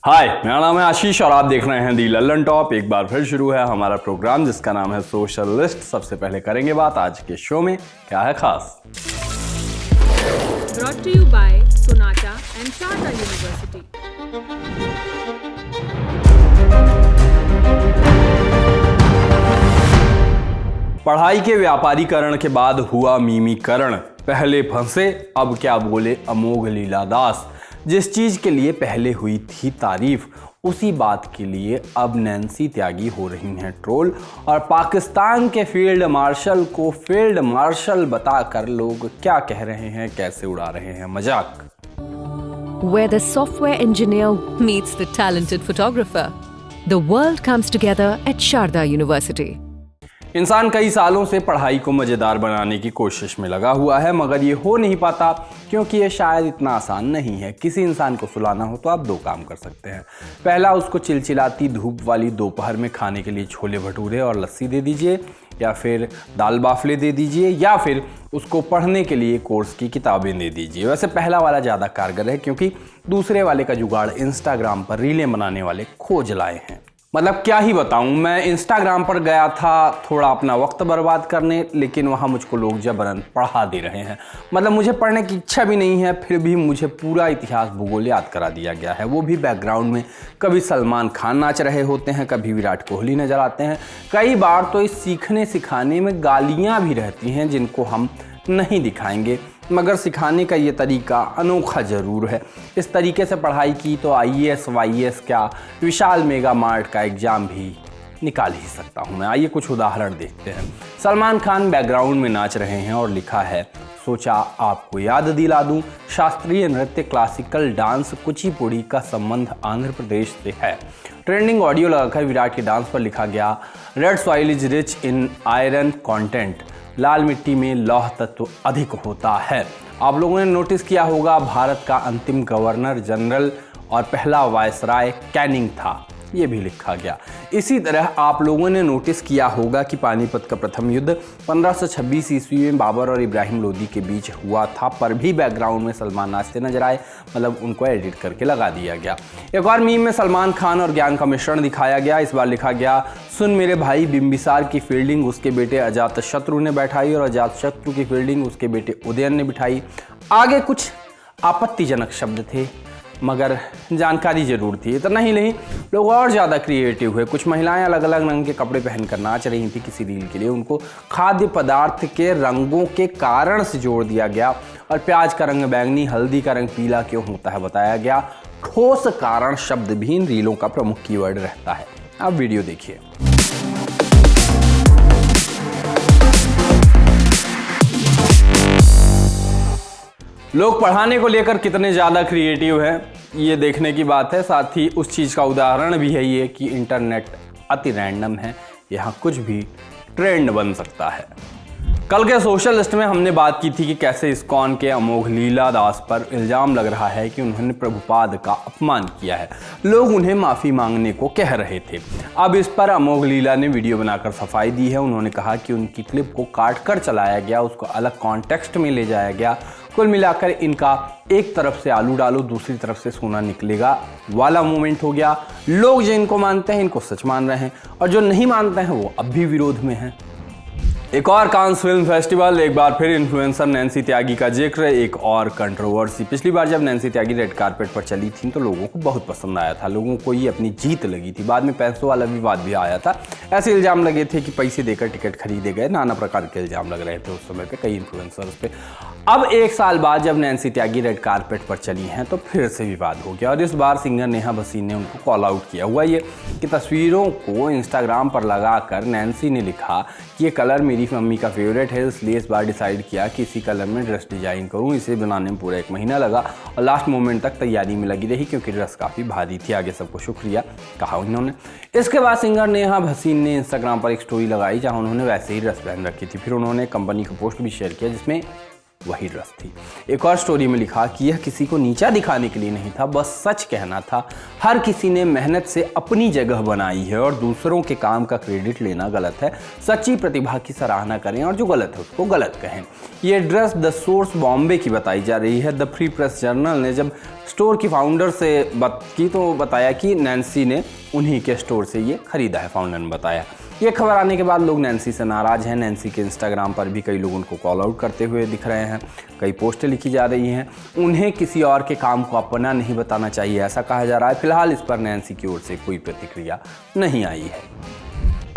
हाय, मेरा नाम है आशीष और आप देख रहे हैं दी लल्लन टॉप। एक बार फिर शुरू है हमारा प्रोग्राम जिसका नाम है सोशल लिस्ट। सबसे पहले करेंगे बात आज के शो में क्या है खास। Brought to you by Sonata and Sharda University. पढ़ाई के व्यापारीकरण के बाद हुआ मीमीकरण। पहले फंसे अब क्या बोले अमोघ लीला दास। जिस चीज के लिए पहले हुई थी तारीफ उसी बात के लिए अब नैन्सी त्यागी हो रही हैं ट्रोल। और पाकिस्तान के फील्ड मार्शल को फील्ड मार्शल बताकर लोग क्या कह रहे हैं, कैसे उड़ा रहे हैं मजाक। Where the software engineer meets the talented photographer, the world comes together at Sharda University. इंसान कई सालों से पढ़ाई को मज़ेदार बनाने की कोशिश में लगा हुआ है, मगर ये हो नहीं पाता क्योंकि ये शायद इतना आसान नहीं है। किसी इंसान को सुलाना हो तो आप दो काम कर सकते हैं। पहला, उसको चिलचिलाती धूप वाली दोपहर में खाने के लिए छोले भटूरे और लस्सी दे दीजिए, या फिर दाल बाफले दे दीजिए, या फिर उसको पढ़ने के लिए कोर्स की किताबें दे दीजिए। वैसे पहला वाला ज़्यादा कारगर है क्योंकि दूसरे वाले का जुगाड़ इंस्टाग्राम पर रीलें बनाने वाले खोज लाए हैं। मतलब क्या ही बताऊं, मैं इंस्टाग्राम पर गया था थोड़ा अपना वक्त बर्बाद करने, लेकिन वहाँ मुझको लोग जबरन पढ़ा दे रहे हैं। मतलब मुझे पढ़ने की इच्छा भी नहीं है, फिर भी मुझे पूरा इतिहास भूगोल याद करा दिया गया है। वो भी बैकग्राउंड में कभी सलमान खान नाच रहे होते हैं, कभी विराट कोहली नजर आते हैं। कई बार तो इस सीखने सिखाने में गालियाँ भी रहती हैं जिनको हम नहीं दिखाएंगे, मगर सिखाने का ये तरीका अनोखा ज़रूर है। इस तरीके से पढ़ाई की तो IAS YAS क्या विशाल मेगा मार्ट का एग्ज़ाम भी निकाल ही सकता हूँ मैं। आइए कुछ उदाहरण देखते हैं। सलमान खान बैकग्राउंड में नाच रहे हैं और लिखा है, सोचा आपको याद दिला दूं, शास्त्रीय नृत्य क्लासिकल डांस कुचिपुड़ी का संबंध आंध्र प्रदेश से है। ट्रेंडिंग ऑडियो लगाकर विराट के डांस पर लिखा गया, red soil is rich in iron content, लाल मिट्टी में लौह तत्व अधिक होता है। आप लोगों ने नोटिस किया होगा भारत का अंतिम गवर्नर जनरल और पहला वायसराय कैनिंग था, ये भी लिखा गया। इसी तरह आप लोगों ने नोटिस किया होगा कि पानीपत का प्रथम युद्ध 1526 ईस्वी में बाबर और इब्राहिम लोदी के बीच हुआ था, पर भी बैकग्राउंड में सलमान नाचते नजर आए। मतलब उनको एडिट करके लगा दिया गया। एक और मीम में सलमान खान और ज्ञान का मिश्रण दिखाया गया। इस बार लिखा गया, सुन मेरे भाई, बिंबिसार की फील्डिंग उसके बेटे अजातशत्रु ने बैठाई और अजातशत्रु की फील्डिंग उसके बेटे उदयन ने बिठाई। आगे कुछ आपत्तिजनक शब्द थे मगर जानकारी जरूर थी। इतना ही नहीं, लोग और ज़्यादा क्रिएटिव हुए। कुछ महिलाएं अलग अलग रंग के कपड़े पहनकर नाच रही थी किसी रील के लिए। उनको खाद्य पदार्थ के रंगों के कारण से जोड़ दिया गया और प्याज का रंग बैंगनी, हल्दी का रंग पीला क्यों होता है बताया गया। ठोस कारण शब्द भी इन रीलों का प्रमुख कीवर्ड रहता है। अब वीडियो देखिए। लोग पढ़ाने को लेकर कितने ज़्यादा क्रिएटिव हैं ये देखने की बात है। साथ ही उस चीज़ का उदाहरण भी है ये कि इंटरनेट अति रैंडम है, यहाँ कुछ भी ट्रेंड बन सकता है। कल के सोशल लिस्ट में हमने बात की थी कि कैसे इस्कॉन के अमोघ लीला दास पर इल्ज़ाम लग रहा है कि उन्होंने प्रभुपाद का अपमान किया है। लोग उन्हें माफ़ी मांगने को कह रहे थे। अब इस पर अमोघ लीला ने वीडियो बनाकर सफाई दी है। उन्होंने कहा कि उनकी क्लिप को काट कर चलाया गया, उसको अलग कॉन्टेक्स्ट में ले जाया गया। कुल मिलाकर इनका एक तरफ से आलू डालो दूसरी तरफ से सोना निकलेगा वाला मोमेंट हो गया। लोग जो इनको मानते हैं इनको सच मान रहे हैं और जो नहीं मानते हैं वो अब भी विरोध में हैं। एक और कांस फिल्म फेस्टिवल, एक बार फिर इन्फ्लुएंसर नैन्सी त्यागी का जिक्र, एक और कंट्रोवर्सी। पिछली बार जब नैन्सी त्यागी रेड कारपेट पर चली थी तो लोगों को बहुत पसंद आया था, लोगों को ये अपनी जीत लगी थी। बाद में पैसों वाला विवाद भी आया था। ऐसे इल्ज़ाम लगे थे कि पैसे देकर टिकट खरीदे गए, नाना प्रकार के इल्ज़ाम लग रहे थे उस समय पे कई इन्फ्लुएंसर्स पे। अब एक साल बाद जब नैन्सी त्यागी रेड कारपेट पर चली हैं तो फिर से विवाद हो गया और इस बार सिंगर नेहा भसीन ने उनको कॉल आउट किया। हुआ ये कि तस्वीरों को इंस्टाग्राम पर लगाकर नैन्सी ने लिखा कि ये कलर मेरी मम्मी का फेवरेट है, इसलिए इस बार डिसाइड किया कि इसी कलर में ड्रेस डिजाइन करूं। इसे बनाने में पूरा 1 महीना लगा और लास्ट मोमेंट तक तैयारी में लगी रही क्योंकि ड्रेस काफ़ी भारी थी। आगे सबको शुक्रिया कहा उन्होंने। इसके बाद सिंगर नेहा भसीन ने इंस्टाग्राम पर एक स्टोरी लगाई जहाँ उन्होंने वैसे ही ड्रेस पहन रखी थी। फिर उन्होंने कंपनी का पोस्ट भी शेयर किया जिसमें वही ड्रेस थी। एक और स्टोरी में लिखा कि यह किसी को नीचा दिखाने के लिए नहीं था, बस सच कहना था। हर किसी ने मेहनत से अपनी जगह बनाई है और दूसरों के काम का क्रेडिट लेना गलत है। सच्ची प्रतिभा की सराहना करें और जो गलत है उसको गलत कहें। ये ड्रेस द सोर्स बॉम्बे की बताई जा रही है। द फ्री प्रेस जर्नल ने जब स्टोर की फाउंडर से बात की तो बताया कि नैन्सी ने उन्हीं के स्टोर से ये खरीदा है, फाउंडर ने बताया। ये खबर आने के बाद लोग नैन्सी से नाराज़ हैं। नैन्सी के इंस्टाग्राम पर भी कई लोग उनको कॉल आउट करते हुए दिख रहे हैं, कई पोस्टें लिखी जा रही हैं। उन्हें किसी और के काम को अपना नहीं बताना चाहिए, ऐसा कहा जा रहा है। फिलहाल इस पर नैन्सी की ओर से कोई प्रतिक्रिया नहीं आई है।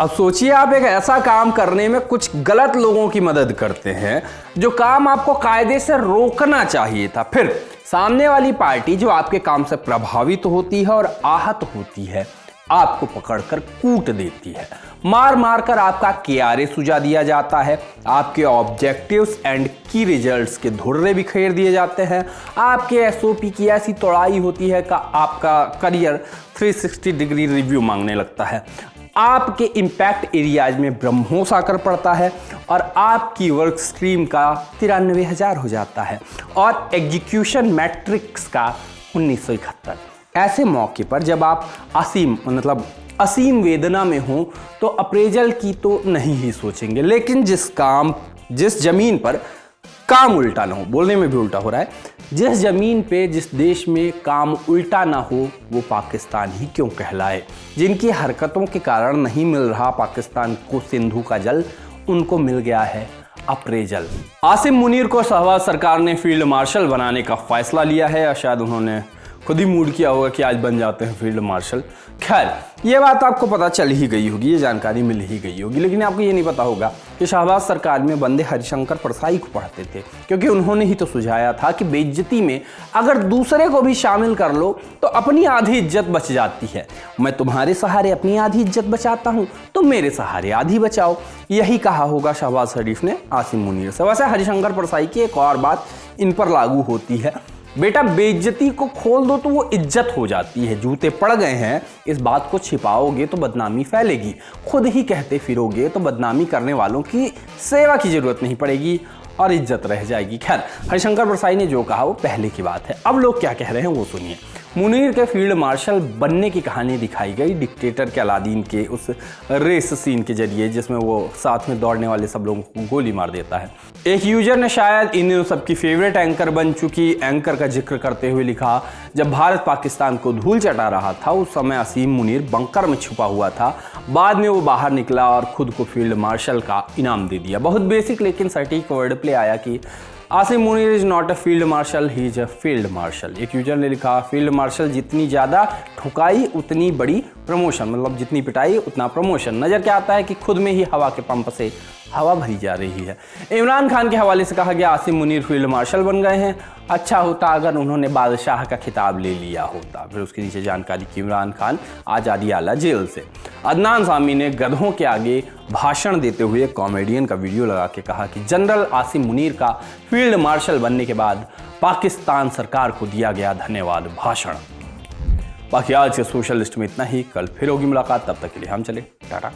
अब सोचिए, आप एक ऐसा काम करने में कुछ गलत लोगों की मदद करते हैं जो काम आपको कायदे से रोकना चाहिए था, फिर सामने वाली पार्टी जो आपके काम से प्रभावित होती है और आहत होती है, आपको पकड़कर कूट देती है। मार मार कर आपका KRA सुझा दिया जाता है, आपके ऑब्जेक्टिव्स एंड की रिजल्ट्स के धुर्रे बिखेर दिए जाते हैं, आपके SOP की ऐसी तोड़ाई होती है कि आपका करियर 360 डिग्री रिव्यू मांगने लगता है, आपके इम्पैक्ट एरियाज में ब्रह्मोस आकर पड़ता है और आपकी वर्क स्ट्रीम का 93,000 हो जाता है और एग्जीक्यूशन मैट्रिक्स का 1971। ऐसे मौके पर जब आप असीम वेदना में हो तो अप्रेजल की तो नहीं ही सोचेंगे, लेकिन जिस जमीन पर काम उल्टा ना हो, बोलने में भी उल्टा हो रहा है, जिस जमीन पे जिस देश में काम उल्टा ना हो वो पाकिस्तान ही क्यों कहलाए। जिनकी हरकतों के कारण नहीं मिल रहा पाकिस्तान को सिंधु का जल, उनको मिल गया है अप्रेजल। आसिम मुनीर को शहबाज सरकार ने फील्ड मार्शल बनाने का फैसला लिया है, या शायद उन्होंने खुद ही मूड किया होगा कि आज बन जाते हैं फील्ड मार्शल। खैर, ये बात आपको पता चल ही गई होगी, ये जानकारी मिल ही गई होगी, लेकिन आपको ये नहीं पता होगा कि शहबाज सरकार में बंदे हरिशंकर परसाई को पढ़ते थे, क्योंकि उन्होंने ही तो सुझाया था कि बेइज्जती में अगर दूसरे को भी शामिल कर लो तो अपनी आधी इज्जत बच जाती है। मैं तुम्हारे सहारे अपनी आधी इज्जत बचाता हूँ, तुम मेरे सहारे आधी बचाओ। यही कहा होगा शहबाज शरीफ ने आसिम मुनीर से। वैसे हरिशंकर परसाई की एक और बात इन पर लागू होती है, बेटा बेइज्जती को खोल दो तो वो इज्जत हो जाती है। जूते पड़ गए हैं, इस बात को छिपाओगे तो बदनामी फैलेगी, खुद ही कहते फिरोगे तो बदनामी करने वालों की सेवा की जरूरत नहीं पड़ेगी और इज्जत रह जाएगी। खैर, हरिशंकर परसाई ने जो कहा वो पहले की बात है। अब लोग क्या कह रहे हैं वो सुनिए। मुनीर के फील्ड मार्शल बनने की कहानी दिखाई गई डिक्टेटर के अलादीन के उस रेस सीन के जरिए जिसमें वो साथ में दौड़ने वाले सब लोगों को गोली मार देता है। एक यूजर ने शायद इन सबकी फेवरेट एंकर बन चुकी एंकर का जिक्र करते हुए लिखा, जब भारत पाकिस्तान को धूल चटा रहा था उस समय आसिम मुनीर बंकर में छुपा हुआ था, बाद में वो बाहर निकला और खुद को फील्ड मार्शल का इनाम दे दिया। बहुत बेसिक लेकिन सटीक वर्ड प्ले आया कि Asim Munir is not a field marshal, he is a field marshal. एक यूजर ने लिखा, फील्ड मार्शल जितनी ज़्यादा ठुकाई उतनी बड़ी प्रमोशन, मतलब जितनी पिटाई उतना प्रमोशन। नज़र क्या आता है कि खुद में ही हवा के पंप से हवा भरी जा रही है। इमरान खान के हवाले से कहा गया, आसिम मुनीर फील्ड मार्शल बन गए हैं, अच्छा होता अगर उन्होंने बादशाह का खिताब ले लिया होता। फिर उसके नीचे जानकारी की इमरान खान आज़ादी आला जेल से। अदनान सामी ने गधों के आगे भाषण देते हुए कॉमेडियन का वीडियो लगा के कहा कि जनरल आसिम मुनीर का फील्ड मार्शल बनने के बाद पाकिस्तान सरकार को दिया गया धन्यवाद भाषण। बाकी आज के सोशल लिस्ट में इतना ही, कल फिर होगी मुलाकात, तब तक के लिए हम चले टाटा।